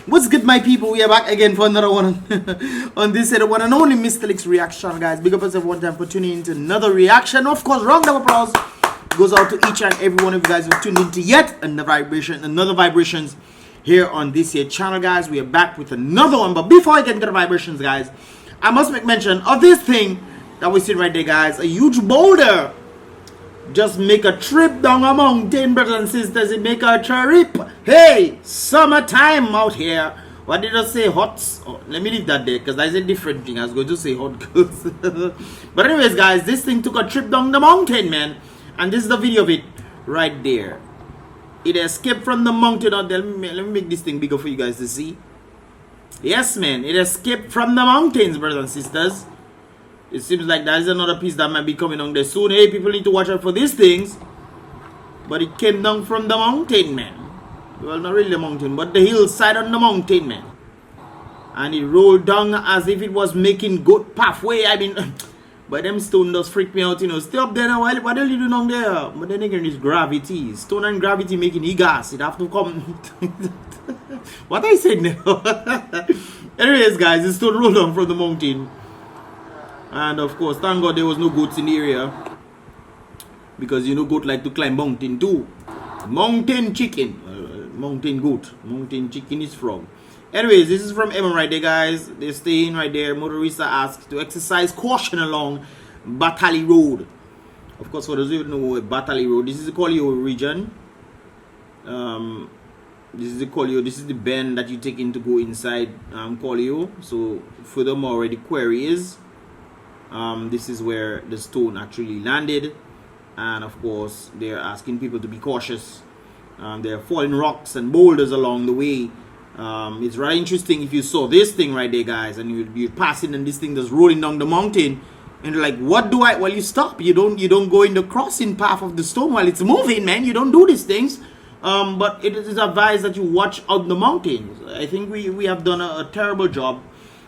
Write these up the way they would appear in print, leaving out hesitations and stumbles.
What's good, my people? We are back again for another one on this one and only Mystelics reaction, guys. Big up yourself one time for tuning into another reaction. Of course, round of applause goes out to each and every one of you guys who tuned into yet another vibrations here on this here channel, guys. We are back with another one. But before I get into the vibrations, guys, I must make mention of this thing that we see right there, guys. A huge boulder just make a trip down a mountain, brothers and sisters. It make a trip. Hey, summertime out here. What did I say? Hot? Oh, let me leave that there because that's a different thing. I was going to say hot girls. But anyways, guys, this thing took a trip down the mountain, man. And this is the video of it right there. It escaped from the mountain out there. Let me make this thing bigger for you guys to see. Yes, man. It escaped from the mountains, brothers and sisters. It seems like there is another piece that might be coming on there soon. Hey, people need to watch out for these things. But it came down from the mountain, man. Well, not really the mountain, but the hillside on the mountain, man. And it rolled down as if it was making good pathway. I mean, but them stone does freak me out, you know. Stay up there now. What the hell you do down there? But then again, it's gravity. Stone and gravity making e-gas. It have to come. What I said now. Anyways, guys, the stone rolled down from the mountain. And of course, thank God there was no goats in the area. Because you know, goat like to climb mountain too. Mountain chicken. Mountain goat. Mountain chicken is frog. Anyways, this is from Emma right there, guys. They're staying right there. Motorista asks to exercise caution along Batali Road. Of course, for those who don't know Batali Road, this is the Collio region. This is the Collio. This is the bend that you take in to go inside Collio. So, furthermore, where the quarry is. This is where the stone actually landed, and of course they're asking people to be cautious. There are falling rocks and boulders along the way. It's very interesting if you saw this thing right there, guys, and you're passing and this thing just rolling down the mountain, and you're like, what do I? Well, you stop. You don't go in the crossing path of the stone while it's moving, man. You don't do these things. But it is advised that you watch out the mountains. I think we have done a terrible job.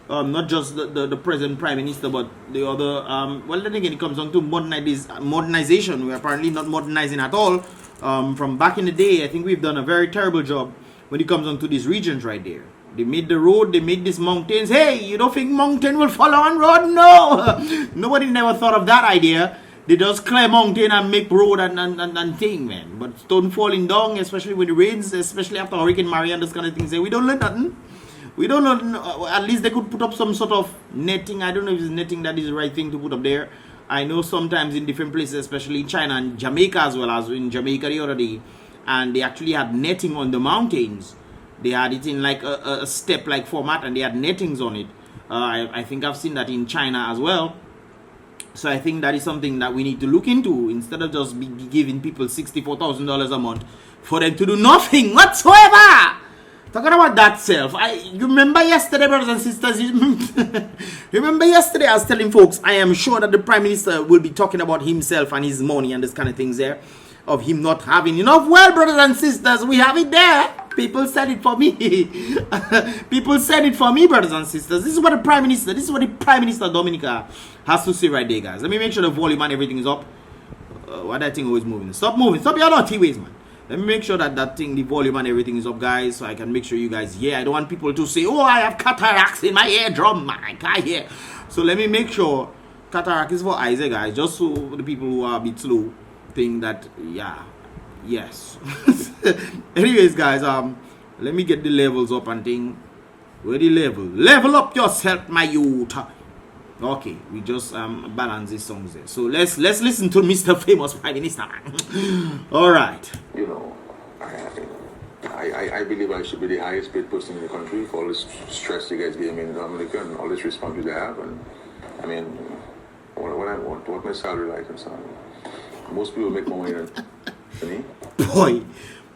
Not just the present prime minister, but the other. Well, then again, it comes down to modernization. We're apparently not modernizing at all. From back in the day, I think we've done a very terrible job when it comes down to these regions right there. They made the road, they made these mountains. Hey, you don't think mountain will follow on road? No! Nobody never thought of that idea. They just climb mountain and make road and thing, man. But stone falling down, especially when it rains, especially after Hurricane Maria and those kind of things, we don't learn nothing. We don't know. At least they could put up some sort of netting. I don't know if it's netting that is the right thing to put up there. I know sometimes in different places, especially in China and Jamaica, as well as in Jamaica the other day, and they actually had netting on the mountains. They had it in like a step-like format, and they had nettings on it. I think I've seen that in China as well. So I think that is something that we need to look into, instead of just giving people $64,000 a month for them to do nothing whatsoever. Talking about that self, you remember yesterday, brothers and sisters, remember yesterday I was telling folks, I am sure that the Prime Minister will be talking about himself and his money and this kind of things there, of him not having enough. Well, brothers and sisters, we have it there. People said it for me. People said it for me, brothers and sisters. This is what the Prime Minister of Dominica has to say right there, guys. Let me make sure the volume and everything is up. Why that thing always moving? Stop moving. Stop your naughty ways, man. Let me make sure that the volume and everything is up, guys, so I can make sure you guys hear. I don't want people to say, oh, I have cataracts in my eardrum, man, I can't hear. So let me make sure cataract is for eyes, guys, just so the people who are a bit slow think that, yeah, yes. Anyways, guys, let me get the levels up and thing. Where the level? Level up yourself, my youth. Okay, we just balance these songs there. So let's listen to Mr. Famous Prime Minister. All right. You know, I believe I should be the highest paid person in the country for all this stress you guys gave me in Dominica and all this responsibility I have. And I mean, what my salary like and so on. Most people make more money than me.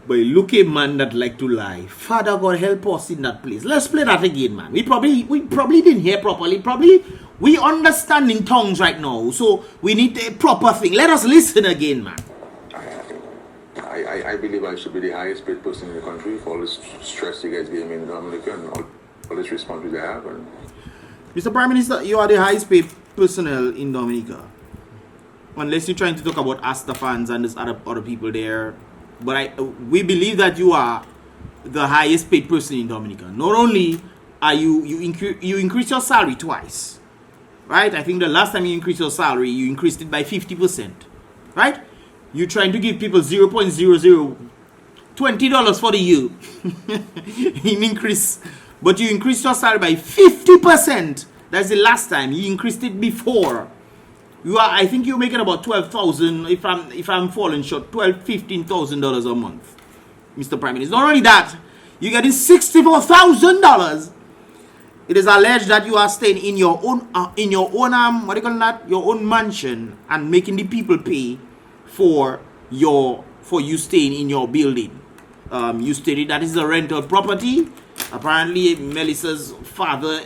Boy, look a man that like to lie. Father God help us in that place. Let's play that again, man. We probably didn't hear properly. We understand in tongues right now, so we need a proper thing. Let us listen again, man. I believe I should be the highest paid person in the country for all this stress you guys gave me in Dominica and all this responsibility I have. And Mr. Prime Minister, you are the highest paid personnel in Dominica. Unless you're trying to talk about Asta fans and there's other people there. But we believe that you are the highest paid person in Dominica. Not only are you increase your salary twice, right? I think the last time you increased your salary, you increased it by 50%, right? You're trying to give people $0.0020 for the year in increase, but you increased your salary by 50%. That's the last time you increased it before. I think you're making about $12,000. If I'm falling short, $15,000 a month, Mr. Prime Minister. Not only that, you're getting $64,000. It is alleged that you are staying in your own what do you call that? Your own mansion and making the people pay for you staying in your building. You stated that is a rental property. Apparently, Melissa's father,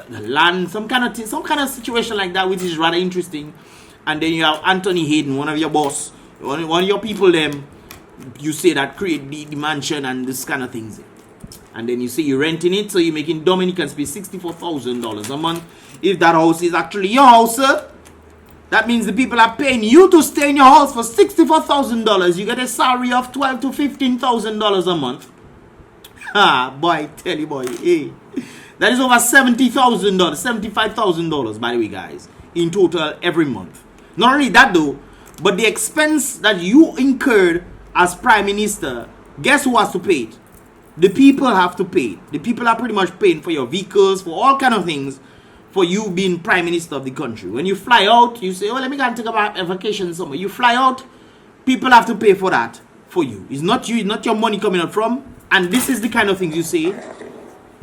the land, some kind of situation like that, which is rather interesting. And then you have Anthony Hayden, one of your boss, one of your people. Them, you say that create the mansion and this kind of things. And then you say you're renting it, so you're making Dominicans pay $64,000 a month. If that house is actually your house, sir, that means the people are paying you to stay in your house for $64,000. You get a salary of $12,000 to $15,000 a month. Ha, boy, tell you, boy, hey. That is over $70,000, $75,000, by the way, guys, in total every month. Not only that, though, but the expense that you incurred as Prime Minister, guess who has to pay it? The people have to pay. The people are pretty much paying for your vehicles, for all kind of things, for you being Prime Minister of the country. When you fly out, you say, oh, let me go and take a vacation somewhere. You fly out, people have to pay for that for you. It's not you, it's not your money coming out from. And this is the kind of things you say.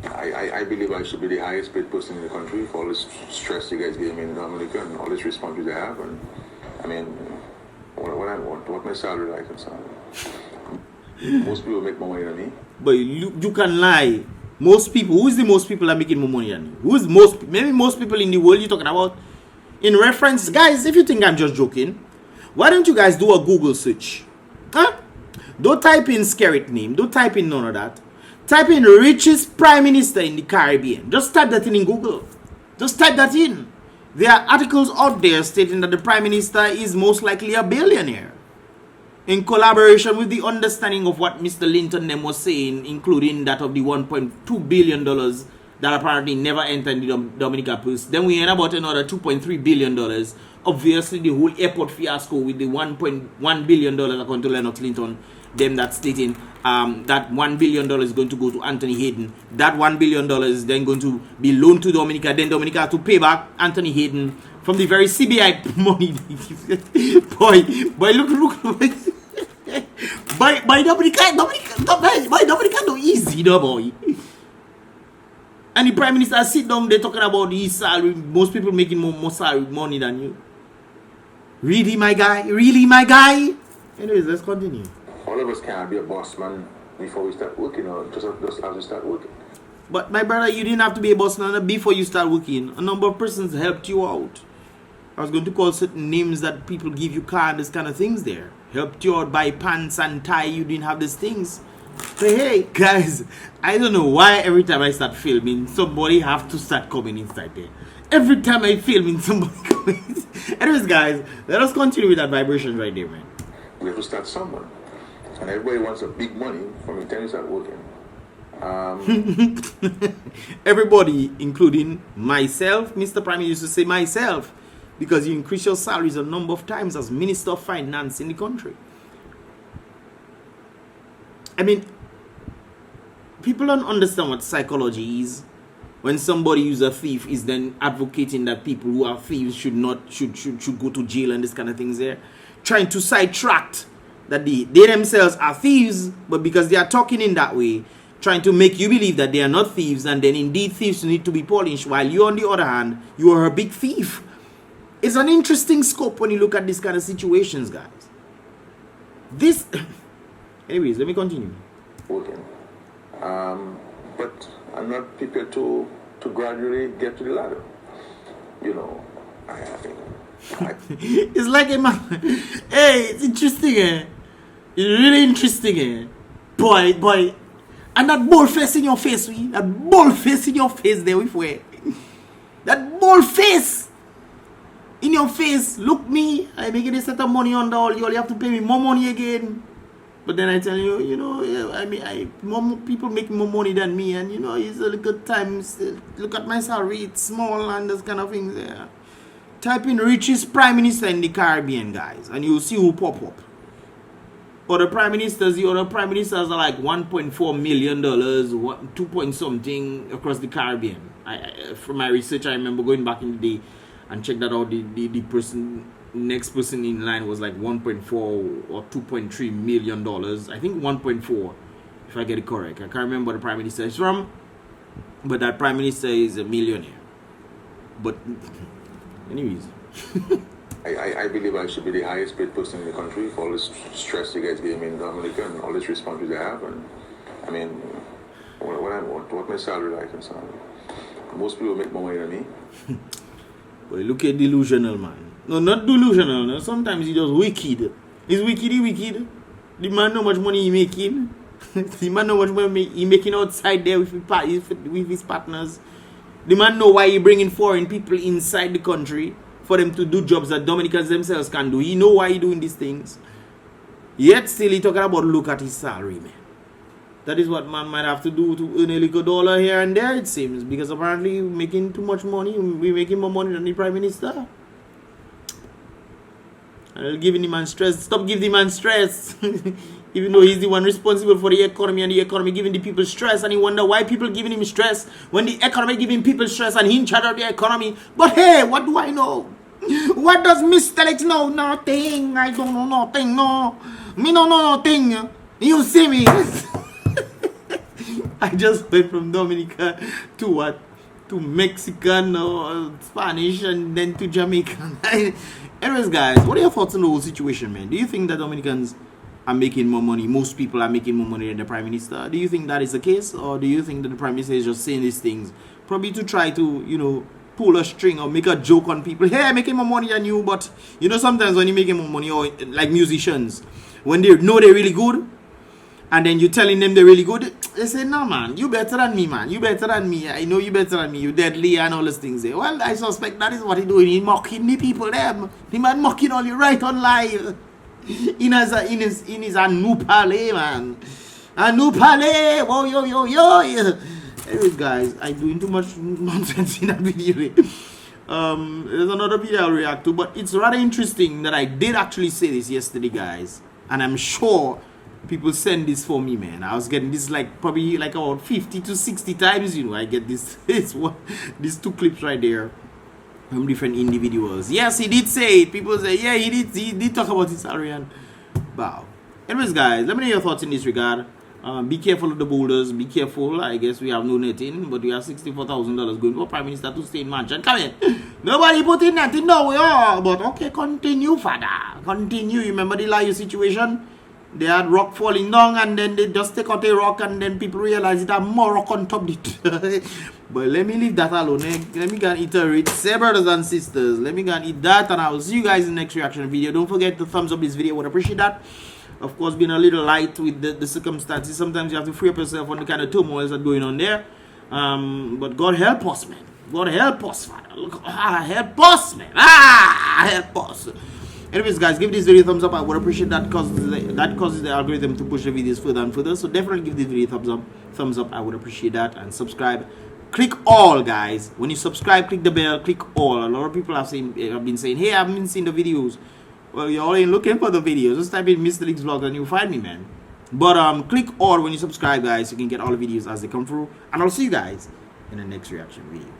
I believe I should be the highest paid person in the country for all this stress you guys gave me in Dominica and all this responsibility I have. And I mean, what my salary like and so on. Most people make more money than me. But you can lie. Most people, who is the most people that are making more money than you? Who is maybe most people in the world you're talking about? In reference, guys, if you think I'm just joking, why don't you guys do a Google search? Huh? Don't type in scary name. Don't type in none of that. Type in richest Prime Minister in the Caribbean. Just type that in Google. Just type that in. There are articles out there stating that the Prime Minister is most likely a billionaire. In collaboration with the understanding of what Mr. Linton them was saying, including that of the $1.2 billion that apparently never entered the Dominica purse. Then we end about another $2.3 billion. Obviously, the whole airport fiasco with the $1.1 billion according to Lennox Linton, them that stating that $1 billion is going to go to Anthony Hayden. That $1 billion is then going to be loaned to Dominica. Then Dominica has to pay back Anthony Hayden from the very CBI money. boy, look. By Dominica no easy, no boy. And the Prime Minister sit down there talking about his salary. Most people making more salary money than you. Really, my guy? Anyways, let's continue. All of us can't be a boss man before we start working, or just as we start working. But my brother, you didn't have to be a boss man before you start working. A number of persons helped you out. I was going to call certain names that people give you car and this kind of things there. Helped you out, buy pants and tie. You didn't have these things. But hey, guys, I don't know why every time I start filming, somebody have to start coming inside there. Every time I film, somebody coming. Anyways, guys, let us continue with that vibration right there, man. We have to start somewhere. And everybody wants a big money from the time you start working. Everybody, including myself, Mr. Prime Minister, used to say myself, because you increase your salaries a number of times as Minister of Finance in the country. I mean, people don't understand what psychology is. When somebody who's a thief is then advocating that people who are thieves should go to jail and this kind of things there, trying to sidetrack that they themselves are thieves, but because they are talking in that way, trying to make you believe that they are not thieves, and then indeed thieves need to be punished, while you, on the other hand, you are a big thief. It's an interesting scope when you look at these kind of situations, guys. Anyways, let me continue. Working. But I'm not prepared to gradually get to the ladder. You know, it's like a man. Hey, it's interesting, eh? It's really interesting, eh? Boy. And that bald face in your face, that bald face in your face there, with where? That bald face in your face. Look me, I making a set of money on the all. You only have to pay me more money again. But then I tell you, I mean, more people make more money than me, and it's a good time. Look at my salary; it's small, and those kind of things there. Type in richest prime minister in the Caribbean, guys, and you'll see who pop up. The other prime ministers are like $1.4 million, 2 point something across the Caribbean. From my research, I remember going back in the day and check that out. The next person in line was like 1.4 or 2.3 million dollars. I think 1.4, if I get it correct. I can't remember where the prime minister is from, but that prime minister is a millionaire. But anyways. I believe I should be the highest paid person in the country for all this stress you guys gave me in Dominica and all this responsibility I have. And I mean, what my salary like and so on. Most people make more money than me. Well, look at delusional, man. No, not delusional. No. Sometimes he just wicked. He's wicked. The man know how much money he making. The man know how much money he making outside there with his partners. The man know why he bringing foreign people inside the country for them to do jobs that Dominicans themselves can do. He know why he doing these things. Yet still he talking about look at his salary, man. That is what man might have to do to earn a little dollar here and there, it seems. Because apparently we're making too much money. We're making more money than the Prime Minister. And giving the man stress. Stop giving the man stress. Even though he's the one responsible for the economy, and the economy giving the people stress, and he wonder why people giving him stress when the economy giving people stress and he in charge of the economy. But hey, what do I know? What does Mystelics know? Nothing. I don't know nothing. No. Me don't know nothing. You see me. I just went from Dominica to what? To Mexican or Spanish and then to Jamaican. Anyways, guys, what are your thoughts on the whole situation, man? Do you think that Dominicans are making more money? Most people are making more money than the Prime Minister. Do you think that is the case? Or do you think that the Prime Minister is just saying these things probably to try to, pull a string or make a joke on people? Hey, I'm making more money than you. But, sometimes when you're making more money, or like musicians, when they know they're really good, and then you're telling them they're really good, they say, no, man, you better than me, man. You better than me. I know you better than me. You deadly and all those things there. Well, I suspect that is what he's doing. He's mocking the people, them. The man mocking all you right on live. In his Anupale, man. Anupale! Whoa, yo. Anyways, guys, I'm doing too much nonsense in that video. There's another video I'll react to, but it's rather interesting that I did actually say this yesterday, guys. And I'm sure people send this for me, man. I was getting this probably about 50 to 60 times, I get these two clips right there from different individuals. Yes, he did say it. People say, yeah, he did talk about his salary and wow. Anyways, guys, let me know your thoughts in this regard. Be careful of the boulders. Be careful. I guess we have no netting, but we have $64,000 going for Prime Minister to stay in mansion. Come in. Nobody put in netting, no, we are. But okay, continue, father. Continue. You remember the Lion situation? They had rock falling down, and then they just take out a rock, and then people realize it had more rock on top of it. But let me leave that alone. Let me go and iterate. Say, brothers and sisters, let me go and eat that, and I will see you guys in the next reaction video. Don't forget to thumbs up this video. I would appreciate that. Of course, being a little light with the circumstances, sometimes you have to free up yourself on the kind of turmoils that are going on there. But God help us, man. God help us, Father. Look, help us, man. Help us. Anyways, guys, give this video a thumbs up. I would appreciate that because that causes the algorithm to push the videos further and further. So definitely give this video a thumbs up. I would appreciate that. And subscribe. Click all, guys. When you subscribe, click the bell. Click all. A lot of people have been saying, hey, I haven't seen the videos. Well, you're all looking for the videos. Just type in Mystelics vlog and you'll find me, man. But click all when you subscribe, guys. You can get all the videos as they come through. And I'll see you guys in the next reaction video.